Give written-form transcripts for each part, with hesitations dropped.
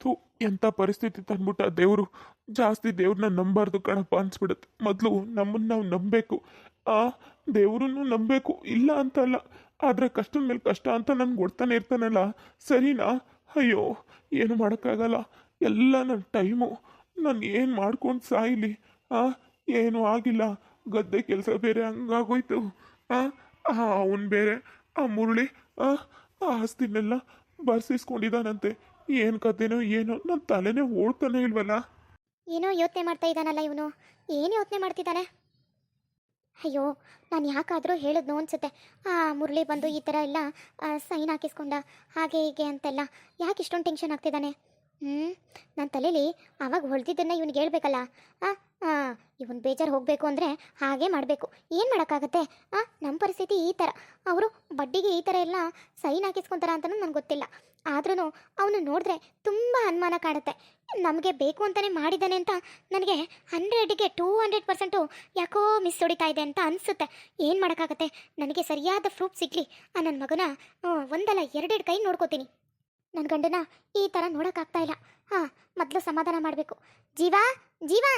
ಥೂ, ಎಂಥ ಪರಿಸ್ಥಿತಿ ತಂದ್ಬಿಟ್ಟ ದೇವರು. ಜಾಸ್ತಿ ದೇವ್ರನ್ನ ನಂಬಾರ್ದು ಕಣಪ್ಪ ಅನ್ಸ್ಬಿಡುತ್ತೆ. ಮೊದಲು ನಮ್ಮನ್ನು ನಾವು ನಂಬಬೇಕು. ಆ ದೇವ್ರನ್ನು ನಂಬಬೇಕು, ಇಲ್ಲ ಅಂತಲ್ಲ. ಆದರೆ ಕಷ್ಟದ ಮೇಲೆ ಕಷ್ಟ ಅಂತ ನನ್ಗೆ ಕೊಡ್ತಾನೆ ಇರ್ತಾನಲ್ಲ, ಸರಿನಾ? ಅಯ್ಯೋ, ಏನು ಮಾಡೋಕ್ಕಾಗಲ್ಲ. ಎಲ್ಲ ನನ್ನ ಟೈಮು. ನಾನು ಏನು ಮಾಡ್ಕೊಂಡು ಸಾಯ್ಲಿ? ಆ ಏನೂ ಆಗಿಲ್ಲ. ಗದ್ದೆ ಕೆಲಸ ಬೇರೆ ಹಂಗಾಗೋಯ್ತು. ಆ ಅವನು ಬೇರೆ ಆ ಮುರಳಿ ಆ ಆ ಆಸ್ತಿನೆಲ್ಲ ಬರ್ಸಿಸ್ಕೊಂಡಿದ್ದಾನಂತೆ. ಏನು ಕತೆನೋ ಏನೋ, ನನ್ನ ತಲೆನೇ ಓಡ್ತಾನೆ ಇಲ್ವಲ್ಲ. ಏನೋ ಯೋಚನೆ ಮಾಡ್ತಾ ಇದ್ದಾನಲ್ಲ ಇವನು. ಏನು ಯೋಚನೆ ಮಾಡ್ತಿದ್ದಾನೆ? ಅಯ್ಯೋ, ನಾನು ಯಾಕಾದರೂ ಹೇಳಿದ್ನು ಅನ್ಸುತ್ತೆ. ಮುರಳಿ ಬಂದು ಈ ಥರ ಎಲ್ಲ ಸೈನ್ ಹಾಕಿಸ್ಕೊಂಡ, ಹಾಗೆ ಹೀಗೆ ಅಂತೆಲ್ಲ. ಯಾಕೆ ಇಷ್ಟೊಂದು ಟೆನ್ಷನ್ ಆಗ್ತಿದ್ದಾನೆ? ನನ್ನ ತಲೆಯಲ್ಲಿ ಆವಾಗ ಹೊಳ್ದಿದ್ದನ್ನು ಇವ್ನಿಗೆ ಹೇಳ್ಬೇಕಲ್ಲ. ಇವನು ಬೇಜಾರು ಹೋಗಬೇಕು ಅಂದರೆ ಹಾಗೆ ಮಾಡಬೇಕು. ಏನು ಮಾಡೋಕ್ಕಾಗತ್ತೆ? ನಮ್ಮ ಪರಿಸ್ಥಿತಿ ಈ ಥರ. ಅವರು ಬಡ್ಡಿಗೆ ಈ ಥರ ಎಲ್ಲ ಸೈನ್ ಹಾಕಿಸ್ಕೊತಾರ ಅಂತಲೂ ನನಗೆ ಗೊತ್ತಿಲ್ಲ. ಆದ್ರೂ ಅವನು ನೋಡಿದ್ರೆ ತುಂಬ ಅನುಮಾನ ಕಾಡುತ್ತೆ. ನಮಗೆ ಬೇಕು ಅಂತಲೇ ಮಾಡಿದ್ದಾನೆ ಅಂತ ನನಗೆ 100ಗೆ 200% ಯಾಕೋ ಮಿಸ್ ಹೊಡಿತಾ ಇದೆ ಅಂತ ಅನಿಸುತ್ತೆ. ಏನು ಮಾಡೋಕ್ಕಾಗತ್ತೆ? ನನಗೆ ಸರಿಯಾದ ಪ್ರೂಫ್ ಸಿಗಲಿ. ನನ್ನ ಮಗನ ಒಂದಲ್ಲ ಎರಡೆರಡು ಕೈ ನೋಡ್ಕೋತೀನಿ. ನನ್ನ ಗಂಡನ ಈ ಥರ ನೋಡೋಕ್ಕಾಗ್ತಾ ಇಲ್ಲ. ಮೊದಲು ಸಮಾಧಾನ ಮಾಡಬೇಕು. ಜೀವಾ, ಜೀವಾ,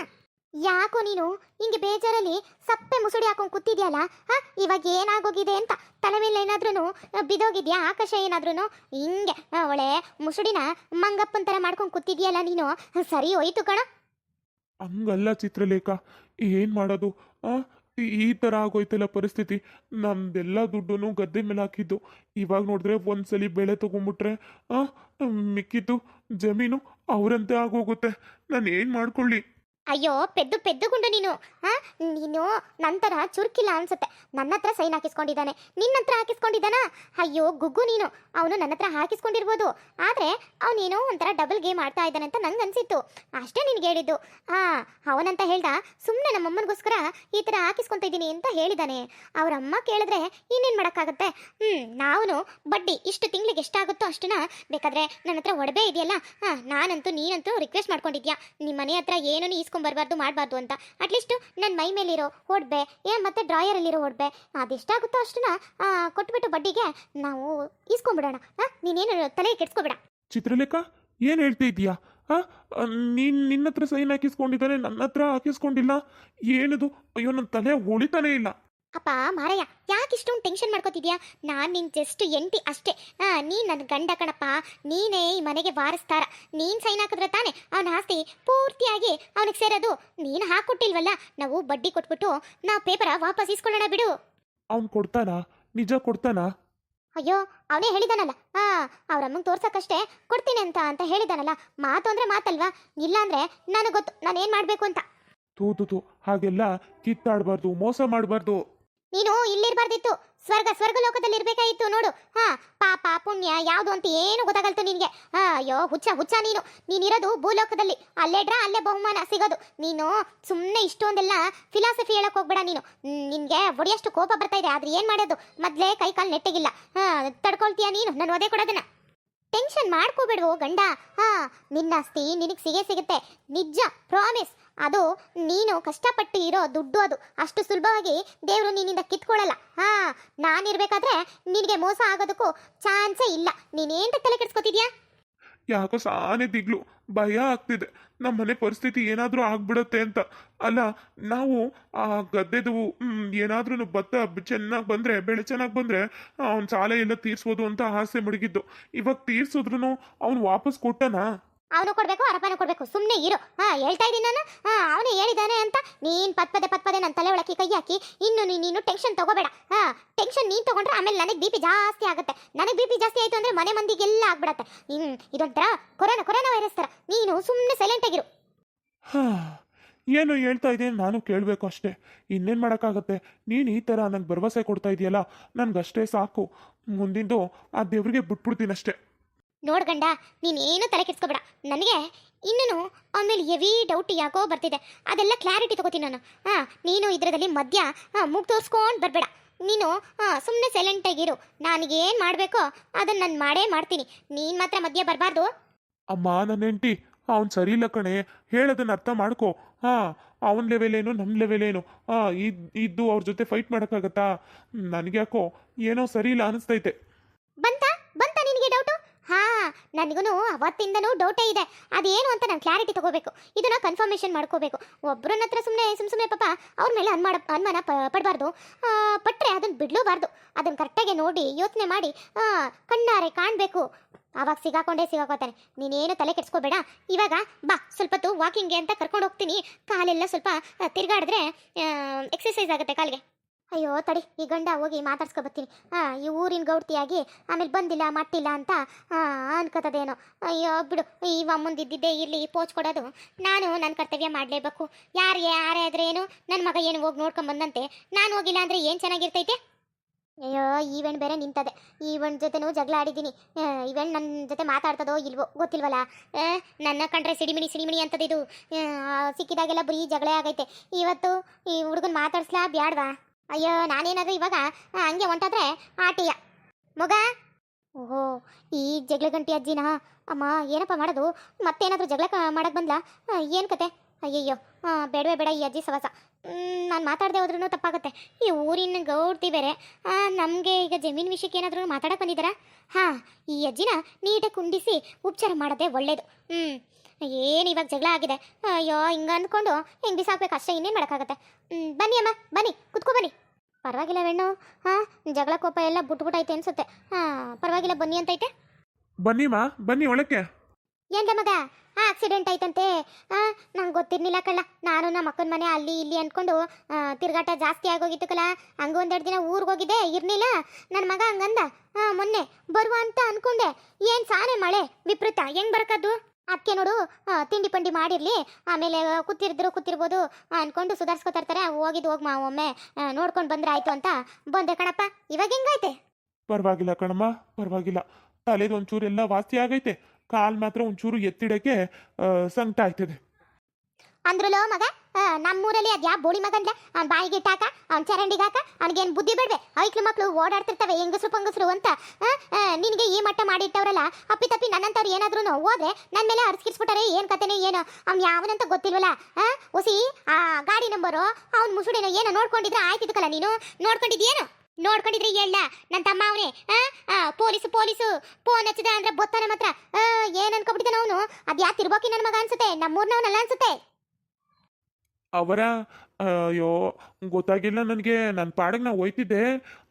ಯಾಕೋ ನೀನು ಹಿಂಗೆ ಬೇಜಾರಲ್ಲಿ ಸಪ್ಪೆ ಮುಸುಡಿ ಹಾಕೊಂಡು ಕೂತಿದ್ಯಲ್ಲ? ಇವಾಗ ಏನಾಗೋಗಿದೆ ಅಂತ ತಲೆ ಮೇಲೆ ಏನಾದ್ರೂ ಬಿದೋಗಿದ್ಯಾ? ಆಕಾಶ ಏನಾದ್ರೂ ಹಿಂಗೆ ಒಳ್ಳೆ ಮುಸುಡಿನ ಮಂಗಪ್ಪನ ಥರ ಮಾಡ್ಕೊಂಡು ಕೂತಿದ್ಯಲ್ಲ ನೀನು? ಸರಿ ಹೋಯ್ತು ಕಣ. ಹಂಗಲ್ಲ ಚಿತ್ರಲೇಖ, ಏನು ಮಾಡೋದು? ಈ ಥರ ಆಗೋಯ್ತಲ್ಲ ಪರಿಸ್ಥಿತಿ. ನಮ್ದೆಲ್ಲ ದುಡ್ಡು ಗದ್ದೆ ಮೇಲೆ ಹಾಕಿದ್ದು. ಇವಾಗ ನೋಡಿದ್ರೆ ಒಂದ್ಸಲಿ ಬೆಳೆ ತೊಗೊಂಬಿಟ್ರೆ ಮಿಕ್ಕಿದ್ದು ಜಮೀನು ಅವರಂತೆ ಆಗೋಗುತ್ತೆ. ನಾನು ಏನು ಮಾಡ್ಕೊಳ್ಳಿ? ಅಯ್ಯೋ, ಪೆದ್ದು ಪೆದ್ದುಗುಂಡು ನೀನು. ನೀನು ನಂತರ ಚುರುಕಿಲ್ಲ ಅನ್ಸುತ್ತೆ. ನನ್ನ ಹತ್ರ ಸೈನ್ ಹಾಕಿಸ್ಕೊಂಡಿದ್ದಾನೆ, ನಿನ್ನ ಹತ್ರ ಹಾಕಿಸ್ಕೊಂಡಿದ್ದಾನಾ? ಅಯ್ಯೋ ಗುಗ್ಗು ನೀನು. ಅವನು ನನ್ನ ಹತ್ರ ಹಾಕಿಸ್ಕೊಂಡಿರ್ಬೋದು, ಆದರೆ ಅವನೇನೋ ಒಂಥರ ಡಬಲ್ ಗೇಮ್ ಆಡ್ತಾ ಇದ್ದಾನೆ ಅಂತ ನಂಗೆ ಅನಿಸಿತ್ತು. ಅಷ್ಟೇ ನಿನಗೆ ಹೇಳಿದ್ದು. ಅವನಂತ ಹೇಳ್ದ, ಸುಮ್ಮನೆ ನಮ್ಮಮ್ಮನಿಗೋಸ್ಕರ ಈ ಥರ ಹಾಕಿಸ್ಕೊತ ಇದ್ದೀನಿ ಅಂತ ಹೇಳಿದ್ದಾನೆ. ಅವರಮ್ಮ ಕೇಳಿದ್ರೆ ಇನ್ನೇನು ಮಾಡೋಕ್ಕಾಗತ್ತೆ? ನಾವು ಬಡ್ಡಿ ಇಷ್ಟು ತಿಂಗಳಿಗೆ ಎಷ್ಟಾಗುತ್ತೋ ಅಷ್ಟನ್ನ ಬೇಕಾದರೆ ನನ್ನ ಹತ್ರ ಒಡವೆ ಇದೆಯಲ್ಲ, ನಾನಂತೂ ನೀನಂತೂ ರಿಕ್ವೆಸ್ಟ್ ಮಾಡ್ಕೊಂಡಿದ್ಯಾ, ನಿಮ್ಮ ಮನೆ ಹತ್ರ ಏನೂ ಬರಬಾರ್ದು ಮಾಡಬಾರ್ದು ಅಂತ. ಅಟ್ಲೀಸ್ಟ್ ನನ್ನ ಮೈ ಮೇಲಿರೋ ಒಡವೆ ಮತ್ತೆ ಡ್ರಾಯರಲ್ಲಿರೋ ಒಡವೆ ಅದೆಷ್ಟಾಗುತ್ತೋ ಅಷ್ಟನ್ನ ಕೊಟ್ಬಿಟ್ಟು ಬಡ್ಡಿಗೆ ನಾವು ಈಸ್ಕೊಂಡ್ಬಿಡೋಣ. ನೀನೇನು ತಲೆ ಕೆಡ್ಸ್ಕೊಬೇಡ. ಚಿತ್ರಲೇಖ, ಏನು ಹೇಳ್ತಾ ಇದೀಯಾ? ನಿನ್ನ ಹತ್ರ ಸೈನ್ ಹಾಕಿಸ್ಕೊಂಡಿದ್ದಾನೆ, ನನ್ನ ಹತ್ರ ಹಾಕಿಸ್ಕೊಂಡಿಲ್ಲ. ಏನದು? ಅಯ್ಯೋ, ನನ್ನ ತಲೆ ಹೊಳಿತಾನೆ ಇಲ್ಲ. ಅಪ್ಪ ಮಾರಯ್ಯ, ಯಾಕೆ ಇಷ್ಟೊಂದು ಟೆನ್ಷನ್ ಮಾಡ್ಕೋತಿದ್ಯಾ? ನಾನು ನಿನ್ನ ಜಸ್ಟ್ ಎಂಟಿ ಅಷ್ಟೇ. ನೀನು ನನ್ನ ಗಂಡ ಕಣಪ್ಪ. ನೀನೇ ಈ ಮನೆಗೆ ವಾರಿಸ್ತಾರ. ನೀನು ಸೈನ್ ಹಾಕಿದ್ರೆ ತಾನೆ ಅವನ ಆಸ್ತಿ ಪೂರ್ತಿಯಾಗಿ ಅವನಿಗೆ ಸೇರೋದು. ನೀನು ಹಾಕ್ಕೊಟ್ಟಿಲ್ವಲ್ಲ, ನಾವು ಬಡ್ಡಿ ಕೊಟ್ಬಿಟ್ಟು ನಾವು ಪೇಪರ ವಾಪಸ್ ಇಸ್ಕೊಳ್ಳೋಣ ಬಿಡು. ಅವ್ನು ಕೊಡ್ತಾನಾ? ನಿಜ ಕೊಡ್ತಾನಾ? ಅಯ್ಯೋ, ಅವನೇ ಹೇಳಿದಾನಲ್ಲ, ಅವ್ರಮ್ಮಂಗೆ ತೋರ್ಸಕ್ಕಷ್ಟೇ ಕೊಡ್ತೀನಿ ಅಂತ ಅಂತ ಹೇಳಿದಾನಲ್ಲ. ಮಾತು ಅಂದರೆ ಮಾತಲ್ವಾ? ಇಲ್ಲಾಂದರೆ ನನಗೆ ಗೊತ್ತು ನಾನೇನು ಮಾಡಬೇಕು ಅಂತ. ತೂ ಹಾಗೆಲ್ಲ ಕಿತ್ತಾಡಬಾರ್ದು, ಮೋಸ ಮಾಡಬಾರ್ದು. ನೀನು ಇಲ್ಲಿರ್ಬಾರ್ದಿತ್ತು, ಸ್ವರ್ಗ ಲೋಕದಲ್ಲಿ ಇರ್ಬೇಕಾಗಿತ್ತು ನೋಡು. ಪಾಪ ಪುಣ್ಯ ಯಾವುದು ಅಂತ ಏನು ಗೊತ್ತಾಗಲ್ತು ನಿನಗೆ. ಅಯ್ಯೋ ಹುಚ್ಚ ನೀನಿರೋದು ಭೂಲೋಕದಲ್ಲಿ. ಅಲ್ಲೇ ಡ್ರಾ ಅಲ್ಲೇ ಬಹುಮಾನ ಸಿಗೋದು. ನೀನು ಸುಮ್ಮನೆ ಇಷ್ಟೊಂದೆಲ್ಲ ಫಿಲಾಸಫಿ ಹೇಳಕ್ ಹೋಗ್ಬೇಡ. ನೀನು ನಿನಗೆ ಒಡೆಯಷ್ಟು ಕೋಪ ಬರ್ತಾ ಇದೆ, ಆದ್ರೆ ಏನು ಮಾಡೋದು? ಮೊದಲೇ ಕೈ ಕಾಲು ನೆಟ್ಟಗಿಲ್ಲ. ತಡ್ಕೊಳ್ತೀಯ ನೀನು ನಾನು ಒದೆ ಕೊಡೋದನ್ನ? ಟೆನ್ಷನ್ ಮಾಡ್ಕೋಬೇಡ್ವೋ ಗಂಡ. ನಿನ್ನ ಆಸ್ತಿ ನಿನಗೆ ಸಿಗುತ್ತೆ, ನಿಜ, ಪ್ರಾಮಿಸ್. ಅದು ನೀನು ಕಷ್ಟಪಟ್ಟು ಇರೋ ದುಡ್ಡು. ಅದು ಅಷ್ಟು ಸುಲಭವಾಗಿ ದೇವರು ನಿನ್ನಿಂದ ಕಿತ್ಕೊಳ್ಳಲ್ಲ. ನಾನಿರ್ಬೇಕಾದ್ರೆ ನಿನಗೆ ಮೋಸ ಆಗೋದಕ್ಕೂ ಚಾನ್ಸೇ ಇಲ್ಲ. ನೀನೇಂತ ತಲೆ ಕೆಡ್ಸ್ಕೊತಿದ್ಯಾ? ಯಾಕೋ ಸಾನೆ ದಿಗ್ಲು, ಭಯ ಆಗ್ತಿದೆ. ನಮ್ಮ ಮನೆ ಪರಿಸ್ಥಿತಿ ಏನಾದರೂ ಆಗ್ಬಿಡುತ್ತೆ ಅಂತ. ಅಲ್ಲ, ನಾವು ಆ ಗದ್ದೆದು ಏನಾದ್ರೂ ಭತ್ತ ಚೆನ್ನಾಗಿ ಬಂದರೆ, ಬೆಳೆ ಚೆನ್ನಾಗಿ ಬಂದರೆ ಅವ್ನ ಸಾಲ ಎಲ್ಲ ತೀರಿಸ್ಬೋದು ಅಂತ ಆಸೆ ಮಡಗಿದ್ದು. ಇವಾಗ ತೀರ್ಸಿದ್ರು ಅವ್ನು ವಾಪಸ್ ಕೊಟ್ಟನಾ? ಅವನು ಕೊಡಬೇಕು, ಅರಪನ ಕೊಡಬೇಕು. ಸುಮ್ಮನೆ ಇರು. ಹೇಳ್ತಾ ಇದ್ದೀನಿ ನಾನು. ಅವನೇ ಹೇಳಿದ್ದಾನೆ ಅಂತ ನೀನು ಪತ್ಪದೆ ನನ್ನ ತಲೆ ಒಳಕ್ಕೆ ಕೈ ಹಾಕಿ ಇನ್ನು ನೀನು ಟೆನ್ಷನ್ ತಗೋಬೇಡ. ಟೆನ್ಷನ್ ನೀನು ತಗೊಂಡ್ರೆ ಆಮೇಲೆ ನನಗೆ ಬಿ ಪಿ ಜಾಸ್ತಿ ಆಗುತ್ತೆ. ನನಗೆ ಬಿ ಪಿ ಜಾಸ್ತಿ ಆಯಿತು ಅಂದರೆ ಮನೆ ಮಂದಿಗೆಲ್ಲ ಆಗ್ಬಿಡತ್ತೆ. ಇದೊಂಥರ ಕೊರೋನಾ ವೈರಸ್ ಥರ. ನೀನು ಸುಮ್ಮನೆ ಸೈಲೆಂಟ್ ಆಗಿರು. ಏನು ಹೇಳ್ತಾ ಇದ್ದೀನಿ ನಾನು ಕೇಳಬೇಕು ಅಷ್ಟೇ. ಇನ್ನೇನು ಮಾಡೋಕ್ಕಾಗತ್ತೆ? ನೀನು ಈ ಥರ ನಂಗೆ ಭರವಸೆ ಕೊಡ್ತಾ ಇದೆಯಲ್ಲ, ನನಗಷ್ಟೇ ಸಾಕು. ಮುಂದಿಂದು ಆ ದೇವ್ರಿಗೆ ಬಿಟ್ಬಿಡ್ತೀನಿ ಅಷ್ಟೇ. ನೋಡ್ಗಂಡ, ನೀನೇನು ತಲೆ ಕೆಡ್ಸ್ಕೊಬೇಡ. ನನಗೆ ಇನ್ನೂ ಆಮೇಲೆ ಹೆವಿ ಡೌಟ್ ಯಾಕೋ ಬರ್ತಿದೆ. ಅದೆಲ್ಲ ಕ್ಲಾರಿಟಿ ತಗೋತೀನಿ ನಾನು. ನೀನು ಇದರಲ್ಲಿ ಮಧ್ಯ ಮೂಗು ತೋರಿಸ್ಕೊಂಡು ಬರಬೇಡ. ನೀನು ಸುಮ್ಮನೆ ಸೈಲೆಂಟಾಗಿರು. ನನಗೇನು ಮಾಡಬೇಕೋ ಅದನ್ನು ನಾನು ಮಾಡೇ ಮಾಡ್ತೀನಿ. ನೀನು ಮಾತ್ರ ಮಧ್ಯ ಬರಬಾರ್ದು. ಅಮ್ಮ, ನನ್ನ ಹೆಂಡತಿ ಅವ್ನು ಸರಿ ಇಲ್ಲ ಕಣೆ, ಹೇಳೋದನ್ನ ಅರ್ಥ ಮಾಡ್ಕೊ. ಅವನ ಲೆವೆಲ್ ಏನು, ನಮ್ಮ ಲೆವೆಲ್ ಏನು? ಇದ್ದು ಅವ್ರ ಜೊತೆ ಫೈಟ್ ಮಾಡೋಕ್ಕಾಗತ್ತಾ? ನನಗೆ ಯಾಕೋ ಏನೋ ಸರಿ ಇಲ್ಲ ಅನಿಸ್ತೈತೆ. ಬಂತ ನಿನಗೆ ಡೌಟು? ನನಗೂ ಅವತ್ತಿಂದನೂ ಡೌಟೇ ಇದೆ. ಅದೇನು ಅಂತ ನಾನು ಕ್ಲಾರಿಟಿ ತಗೋಬೇಕು, ಇದನ್ನ ಕನ್ಫರ್ಮೇಷನ್ ಮಾಡ್ಕೋಬೇಕು. ಒಬ್ಬರನ್ನ ಹತ್ರ ಸುಮ್ಮನೆ ಪಾಪ ಅವ್ರ ಮೇಲೆ ಅನುಮಾನ ಪಡಬಾರ್ದು. ಪಟ್ಟರೆ ಅದನ್ನು ಬಿಡಲೂಬಾರ್ದು. ಅದನ್ನು ಕರೆಕ್ಟಾಗಿ ನೋಡಿ ಯೋಚನೆ ಮಾಡಿ ಕಣ್ಣಾರೆ ಕಾಣಬೇಕು. ಆವಾಗ ಸಿಗಾಕೋತಾನೆ. ನೀನೇನು ತಲೆ ಕೆಡ್ಸ್ಕೋಬೇಡ. ಇವಾಗ ಬಾ, ಸ್ವಲ್ಪ ಹೊತ್ತು ವಾಕಿಂಗ್ಗೆ ಅಂತ ಕರ್ಕೊಂಡು ಹೋಗ್ತೀನಿ. ಕಾಲೆಲ್ಲ ಸ್ವಲ್ಪ ತಿರ್ಗಾಡಿದ್ರೆ ಎಕ್ಸಸೈಸ್ ಆಗುತ್ತೆ ಕಾಲಿಗೆ. ಅಯ್ಯೋ ತಡಿ, ಈ ಗಂಡ ಹೋಗಿ ಮಾತಾಡ್ಸ್ಕೊ ಬರ್ತೀನಿ. ಈ ಊರಿನ ಗೌಡ್ತಿಯಾಗಿ ಆಮೇಲೆ ಬಂದಿಲ್ಲ ಮಟ್ಟಿಲ್ಲ ಅಂತ ಅನ್ಕೋತದೇನೋ. ಅಯ್ಯೋ ಬಿಡು, ಇವ ಮುಂದಿದ್ದಿದ್ದೇ ಇರಲಿ ಪೋಚ್ ಕೊಡೋದು. ನಾನು ನನ್ನ ಕರ್ತವ್ಯ ಮಾಡಲೇಬೇಕು. ಯಾರೇ ಆದ್ರೆ ಏನು, ನನ್ನ ಮಗ ಏನು ಹೋಗಿ ನೋಡ್ಕೊಂಬಂದಂತೆ ನಾನು ಹೋಗಿಲ್ಲ ಅಂದರೆ ಏನು ಚೆನ್ನಾಗಿರ್ತೈತೆ. ಅಯ್ಯೋ ಈವೆಂಟ್ ಬೇರೆ ನಿಂತದೆ. ಈವೆಂಟ್ ಜೊತೆನೂ ಜಗಳ ಆಡಿದ್ದೀನಿ. ಈವೆಂಟ್ ನನ್ನ ಜೊತೆ ಮಾತಾಡ್ತದೋ ಇಲ್ವೋ ಗೊತ್ತಿಲ್ವಲ್ಲ. ನನ್ನ ಕಂಡ್ರೆ ಸಿಡಿಮಿಣಿ ಅಂತದ ಇದು. ಸಿಕ್ಕಿದಾಗೆಲ್ಲ ಬರೀ ಜಗಳ ಆಗೈತೆ. ಇವತ್ತು ಈ ಹುಡುಗನ ಮಾತಾಡ್ಸ್ಲಾ ಬ್ಯಾಡ್ವಾ? ಅಯ್ಯೋ ನಾನೇನಾದ್ರೂ ಇವಾಗ ಹಂಗೆ ಹೊಂಟಾದ್ರೆ ಆಟಿಯ ಮಗ. ಓಹೋ, ಈ ಜಗಳ ಗಂಟಿ ಅಜ್ಜಿನ ಅಮ್ಮ ಏನಪ್ಪ ಮಾಡೋದು? ಮತ್ತೇನಾದರೂ ಜಗಳ ಮಾಡಕ್ಕೆ ಬಂದ್ಲಾ? ಏನು ಕತೆ? ಅಯ್ಯಯ್ಯೋ ಬೇಡ ಈ ಅಜ್ಜಿ ಸವಾಸ. ನಾನು ಮಾತಾಡದೆ ಹೋದ್ರೂ ತಪ್ಪಾಗುತ್ತೆ. ಈ ಊರಿನ ಗೌಡ್ತಿ ಬೇರೆ. ನಮಗೆ ಈಗ ಜಮೀನು ವಿಷಯಕ್ಕೆ ಏನಾದರೂ ಮಾತಾಡಕ್ಕೆ ಬಂದಿದ್ದಾರಾ? ಹಾಂ, ಈ ಅಜ್ಜಿನ ನೀಟಾಗಿ ಕುಂಡಿಸಿ ಉಪಚಾರ ಮಾಡೋದೇ ಒಳ್ಳೇದು. ಏನು ಇವಾಗ ಜಗಳ ಆಗಿದೆ. ಅಯ್ಯೋ ಹಿಂಗೆ ಅಂದ್ಕೊಂಡು ಹೆಂಗೆ ಬಿಸಾಕ್ಬೇಕು ಅಷ್ಟೇ, ಇನ್ನೇನು ಮಾಡೋಕ್ಕಾಗತ್ತೆ. ಬನ್ನಿ ಅಮ್ಮ, ಬನ್ನಿ ಕುತ್ಕೊ ಬನ್ನಿ. ಪರವಾಗಿಲ್ಲ ವೆಣ್ಣು. ಜಗಳ ಕೋಪ ಎಲ್ಲ ಬಿಟ್ಬಿಟ್ಟೈತೆ ಅನ್ಸುತ್ತೆ. ಪರವಾಗಿಲ್ಲ ಬನ್ನಿ ಅಂತೈತೆ. ಬನ್ನಿಮ್ಮ, ಬನ್ನಿ ಒಳಕ್ಕೆ. ಏನ್ಲ ಮಗ, ಆಕ್ಸಿಡೆಂಟ್ ಆಯ್ತಂತೆ. ನಂಗೆ ಗೊತ್ತಿರ್ಲಿಲ್ಲ ಕಳ್ಳ. ನಾನು ನಮ್ಮ ಅಕ್ಕನ ಮನೆ ಅಲ್ಲಿ ಇಲ್ಲಿ ಅಂದ್ಕೊಂಡು ತಿರ್ಗಾಟ ಜಾಸ್ತಿ ಆಗೋಗಿತ್ತು ಕಲ. ಹಂಗೆ ಒಂದೆರಡು ದಿನ ಊರಿಗೆ ಹೋಗಿದ್ದೆ, ಇರಲಿಲ್ಲ. ನನ್ನ ಮಗ ಹಂಗಂದ. ಮೊನ್ನೆ ಬರುವ ಅಂತ ಅಂದ್ಕೊಂಡೆ. ಏನು ಸಾನೆ ಮಳೆ ವಿಪರೀತ, ಹೆಂಗೆ ಬರಕದ್ದು? ಅದಕ್ಕೆ ನೋಡು, ತಿಂಡಿ ಪಂಡಿ ಮಾಡಿರಲಿ, ಆಮೇಲೆ ಕೂತಿರ್ಬೋದು ಅಂದ್ಕೊಂಡು ಸುಧಾರಿಸ್ಕೊತಾ ಇರ್ತಾರೆ. ಹೋಗಿದ್ದು ಹೋಗಿ ಒಮ್ಮೆ ನೋಡ್ಕೊಂಡು ಬಂದ್ರೆ ಆಯಿತು ಅಂತ ಬಂದೆ ಕಣಪ್ಪ. ಇವಾಗ ಹೆಂಗೈತೆ? ಪರವಾಗಿಲ್ಲ ಕಣಮ್ಮ, ಪರವಾಗಿಲ್ಲ. ತಲೆದು ಒಂಚೂರು ಎಲ್ಲ ವಾಸಿ ಆಗೈತೆ. ಕಾಲು ಮಾತ್ರ ಒಂಚೂರು ಎತ್ತಿಡಕ್ಕೆ ಸಂಕಟ ಆಯ್ತದೆ. ಅಂದ್ರಲ್ಲೋ ಮಗ, ನಮ್ಮೂರಲ್ಲಿ ಅದು ಯಾವ ಬೋಳಿ ಮಗನ್ಲೆ ಅವ್ನ ಬಾಯಿಗೆ ಇಟ್ಟಾಕ, ಅವ್ನ ಚರಂಡಿಗೆ ಹಾಕ, ಅವ್ನಿಗೇನು ಬುದ್ಧಿ ಬೇಡವೆ? ಐಕ್ಳು ಮಕ್ಕಳು ಓಡಾಡ್ತಿರ್ತವೆ ಹೆಂಗಸ್ರು ಪಂಗಸ್ರು ಅಂತ. ನಿನಗೆ ಈ ಮಟ್ಟ ಮಾಡಿಟ್ಟವ್ರಲ್ಲ, ಅಪ್ಪಿ ನನ್ನಂತವ್ರು ಏನಾದ್ರೂ ಹೋದ್ರೆ ನನ್ನ ಮೇಲೆ ಅರ್ಸ್ಕಿರ್ಸ್ಬಿಟ್ಟಾರೆ. ಏನು ಕತೆನೋ ಏನೋ, ಅವ್ನು ಯಾವನಂತ ಗೊತ್ತಿಲ್ವಲ್ಲ. ಹೊಸಿ ಆ ಗಾಡಿ ನಂಬರು ಅವ್ನ ಮುಸುಡಿನೋ ಏನೋ ನೋಡ್ಕೊಂಡಿದ್ರೆ ಆಯ್ತಿದ್ಕಲ್ಲ. ನೀನು ನೋಡ್ಕೊಂಡಿದ್ಯೇನು? ನೋಡ್ಕೊಂಡಿದ್ರೆ ಹೇಳ. ನನ್ನ ತಮ್ಮ ಅವನೇ ಪೊಲೀಸು ಫೋನ್ ಹಚ್ಚಿದ ಅಂದ್ರೆ ಬೊತ್ತಾನೆ ಮಾತ್ರ. ಏನ್ ಅನ್ಕೊಬಿಟ್ಟಿದ್ದಾನ ಅವನು? ಅದು ಯಾ ತಿರ್ಬೋಕಿ ನನ್ನ ಮಗ ಅನ್ಸುತ್ತೆ, ನಮ್ಮೂರ್ನವನಲ್ಲ ಅನ್ಸುತ್ತೆ. ಅವರ ಅಯ್ಯೋ ಗೊತ್ತಾಗಿಲ್ಲ ನನಗೆ. ನನ್ನ ಪಾಡಿಗೆ ನಾ ಹೋಯ್ತಿದ್ದೆ,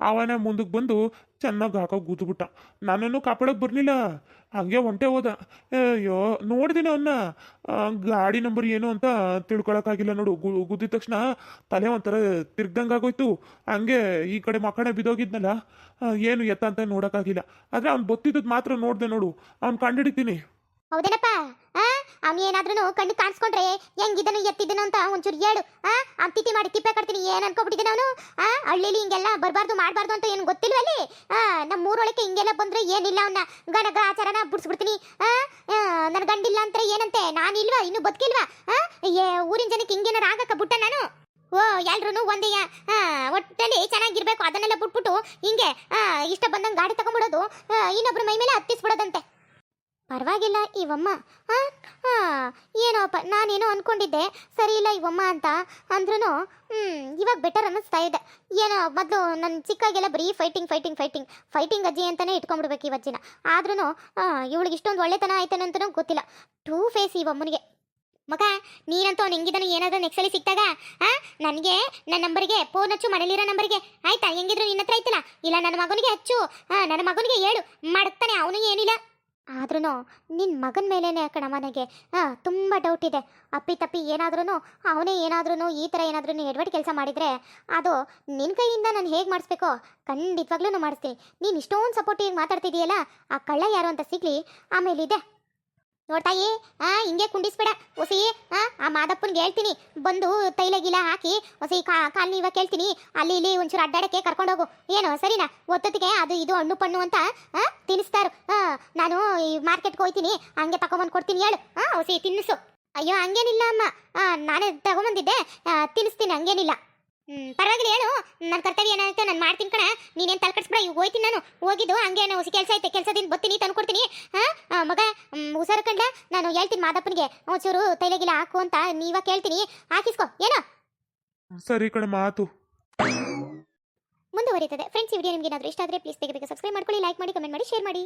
ಅವನ ಮುಂದಕ್ಕೆ ಬಂದು ಚೆನ್ನಾಗಿ ಹಾಕೋ ಕೂತ್ಬಿಟ್ಟ. ನನ್ನನ್ನು ಕಾಪಾಡೋಕೆ ಬರಲಿಲ್ಲ, ಹಾಗೆ ಹೊಂಟೆ ಹೋದ. ಅಯ್ಯೋ ನೋಡ್ದಿನ ಅವನ್ನ. ಗಾಡಿ ನಂಬರ್ ಏನು ಅಂತ ತಿಳ್ಕೊಳಕ್ಕಾಗಿಲ್ಲ ನೋಡು. ಗುದ್ದಿದ ತಕ್ಷಣ ತಲೆ ಒಂಥರ ತಿರ್ಗ್ದಂಗೆ ಆಗೋಯ್ತು. ಹಂಗೆ ಈ ಕಡೆ ಮಕ್ಕಳೇ ಬಿದ್ದೋಗಿದ್ನಲ್ಲ, ಏನು ಎತ್ತ ಅಂತ ನೋಡೋಕ್ಕಾಗಿಲ್ಲ. ಆದರೆ ಅವ್ನು ಬತ್ತಿದ್ದದ್ದು ಮಾತ್ರ ನೋಡಿದೆ ನೋಡು. ಅವ್ನು ಕಂಡಿಡಿತೀನಿ. ಹೌದೇನಪ್ಪ? ಅವ್ನು ಏನಾದ್ರೂ ಕಣ್ಣು ಕಾಣಿಸ್ಕೊಂಡ್ರೆ ಹೆಂಗಿದ್ದನು ಎತ್ತಿದ್ದನು ಅಂತ ಒಂಚೂರು ಹೇಳು. ಅವ್ನು ತಿಥಿ ಮಾಡಿ ತಿಪ್ಪೆ ಕಟ್ತೀನಿ. ಏನು ಅನ್ಕೊಬಿಟ್ಟಿದ್ದಾನೆ ಅವನು? ಹಳ್ಳಿಲಿ ಹಿಂಗೆಲ್ಲ ಬರಬಾರ್ದು ಮಾಡಬಾರ್ದು ಅಂತ ಏನು ಗೊತ್ತಿಲ್ವಲ್ಲಿ? ನಮ್ಮ ಊರೊಳಕ್ಕೆ ಹಿಂಗೆಲ್ಲ ಬಂದ್ರೆ ಏನಿಲ್ಲ, ಅವನ್ನ ಗಣಗ ಆಚಾರನ ಬಿಡಿಸ್ಬಿಡ್ತೀನಿ. ನನ್ನ ಗಂಡಿಲ್ಲ ಅಂತ ಏನಂತೆ? ನಾನಿಲ್ವಾ, ಇನ್ನೂ ಬದುಕಿಲ್ವಾ? ಊರಿನ ಜನಕ್ಕೆ ಹಿಂಗೇನಾರು ಆಗಕ್ಕ ಬಿಟ್ಟ ನಾನು? ಓ ಎಲ್ರೂ ಒಂದೇ ಒಟ್ಟಲ್ಲಿ ಚೆನ್ನಾಗಿರ್ಬೇಕು. ಅದನ್ನೆಲ್ಲ ಬಿಟ್ಬಿಟ್ಟು ಹಿಂಗೆ ಇಷ್ಟ ಬಂದಂಗೆ ಗಾಡಿ ತಗೊಂಡ್ಬಿಡೋದು, ಇನ್ನೊಬ್ರ ಮೈ ಮೇಲೆ ಹತ್ತಿಸ್ಬಿಡೋದಂತೆ. ಪರವಾಗಿಲ್ಲ ಇವಮ್ಮ. ಏನೋಪ್ಪ, ನಾನೇನೋ ಅಂದ್ಕೊಂಡಿದ್ದೆ ಸರಿ ಇಲ್ಲ ಇವಮ್ಮ ಅಂತ ಅಂದ್ರೂ ಇವಾಗ ಬೆಟರ್ ಅನ್ನಿಸ್ತಾ ಇದೆ. ಏನೋ ಮೊದಲು ನನ್ನ ಚಿಕ್ಕಾಗೆಲ್ಲ ಬರೀ ಫೈಟಿಂಗ್ ಅಜ್ಜಿ ಅಂತಲೇ ಇಟ್ಕೊಂಡ್ಬಿಡ್ಬೇಕು ಈ ಅಜ್ಜಿನ. ಆದ್ರೂ ಇವಳಿಗೆ ಇಷ್ಟೊಂದು ಒಳ್ಳೆತನ ಆಯ್ತಾನೆ ಅಂತಲೂ ಗೊತ್ತಿಲ್ಲ. ಟೂ ಫೇಸ್ ಇವಮ್ಮನಿಗೆ. ಮಗ ನೀನಂತೂ ಅವ್ನು ಹೆಂಗಿದನು ಏನಾದರೂ ನೆಕ್ಸ್ಟಲ್ಲಿ ಸಿಕ್ತಾಗ ನನಗೆ ನನ್ನ ನಂಬರಿಗೆ ಫೋನ್ ಹಚ್ಚು, ಮನೇಲಿರೋ ನಂಬರಿಗೆ. ಆಯ್ತಾ? ಹೆಂಗಿದ್ರು ನಿನ್ನ ಹತ್ರ ಐತಲ್ಲ. ಇಲ್ಲ ನನ್ನ ಮಗನಿಗೆ ಹಚ್ಚು, ನನ್ನ ಮಗನಿಗೆ ಹೇಳು, ಮಾಡುತ್ತಾನೆ. ಅವನು ಏನಿಲ್ಲ. ಆದ್ರೂ ನಿನ್ನ ಮಗನ ಮೇಲೇ ಕಣಮ್ಮ ನನಗೆ ತುಂಬ ಡೌಟ್ ಇದೆ. ಅಪ್ಪಿ ಏನಾದ್ರೂ ಅವನೇ ಏನಾದ್ರೂ ಈ ಥರ ಏನಾದ್ರೂ ಎಡವಟ್ಟು ಕೆಲಸ ಮಾಡಿದರೆ ಅದು ನಿನ್ನ ಕೈಯಿಂದ ನಾನು ಹೇಗೆ ಮಾಡಿಸ್ಬೇಕೋ ಖಂಡಿತವಾಗ್ಲೂ ಮಾಡಿಸ್ತೀನಿ. ನೀನು ಇಷ್ಟೊಂದು ಸಪೋರ್ಟಿಗೆ ಮಾತಾಡ್ತಿದ್ದೀಯಲ್ಲ, ಆ ಕಳ್ಳ ಯಾರು ಅಂತ ಸಿಗಲಿ, ಆಮೇಲೆ ಇದೆ ನೋಡ್ತಾಯಿ. ಹಿಂಗೆ ಕುಂಡಿಸ್ಬೇಡ ಹೊಸಿ. ಆ ಮಾದಪ್ಪನಿಗೆ ಹೇಳ್ತೀನಿ ಬಂದು ತೈಲಗಿಲ ಹಾಕಿ ಹೊಸಿ ಕಾಲು ಇವಾಗ ಕೇಳ್ತೀನಿ, ಅಲ್ಲಿ ಇಲ್ಲಿ ಒಂಚೂರು ಅಡ್ಡಾಡಕ್ಕೆ ಕರ್ಕೊಂಡೋಗು. ಏನು ಸರಿನಾ? ಒತ್ತೊತ್ತಿಗೆ ಅದು ಇದು ಹಣ್ಣು ಪಣ್ಣು ಅಂತ ತಿನ್ನಿಸ್ತಾರು. ನಾನು ಈ ಮಾರ್ಕೆಟ್ಗೆ ಹೋಗ್ತೀನಿ, ಹಂಗೆ ತಗೊಂಬಂದು ಕೊಡ್ತೀನಿ. ಹೇಳು ಹೊಸಿ ತಿನ್ನಿಸು. ಅಯ್ಯೋ ಹಂಗೇನಿಲ್ಲ ಅಮ್ಮ, ನಾನೇ ತಗೊಂಬಂದಿದ್ದೆ, ತಿನ್ನಿಸ್ತೀನಿ, ಹಂಗೇನಿಲ್ಲ. ಪರವಾಗಿಲ್ಲ ಹೇಳು. ನನ್ನ ಕರ್ತವ್ಯ ಏನಾಯ್ತು ನಾನು ಮಾಡ್ತೀನಿ ಕಣ. ನೀನೇನು ತಲೆ ಕಟ್ಸ್ಬಿಡ. ಈಗ ಹೋಯ್ತೀನಿ ನಾನು. ಹೋಗಿದ್ದು ಹಂಗೆ ಹೊಸ ಕೆಲಸ ಐತೆ, ಕೆಲಸದಿಂದ ಬರ್ತೀನಿ, ತಂದು ಕೊಡ್ತೀನಿ. ಮಗ ಹುಷಾರು ಕಂಡ್ಲ. ನಾನು ಹೇಳ್ತೀನಿ ಮಾದಪ್ಪನಿಗೆ ಒಂಚೂರು ತೈಲಗಿಲ ಹಾಕು ಅಂತ. ನೀವಾಗ ಕೇಳ್ತೀನಿ, ಹಾಕಿಸ್ಕೊ. ಏನೋ ಸರಿ ಕಣ ಮಾತು ಮುಂದುವರಿತದೆ. ಫ್ರೆಂಡ್ಸ್, ಈ ವಿಡಿಯೋ ನಿಮಗೆ ಏನಾದರೂ ಇಷ್ಟ ಆದರೆ ಪ್ಲೀಸ್ ಬೇಗ ಸಬ್ಸ್ಕ್ರೈಬ್ ಮಾಡ್ಕೊಳ್ಳಿ, ಲೈಕ್ ಮಾಡಿ, ಕಮೆಂಟ್ ಮಾಡಿ, ಶೇರ್ ಮಾಡಿ.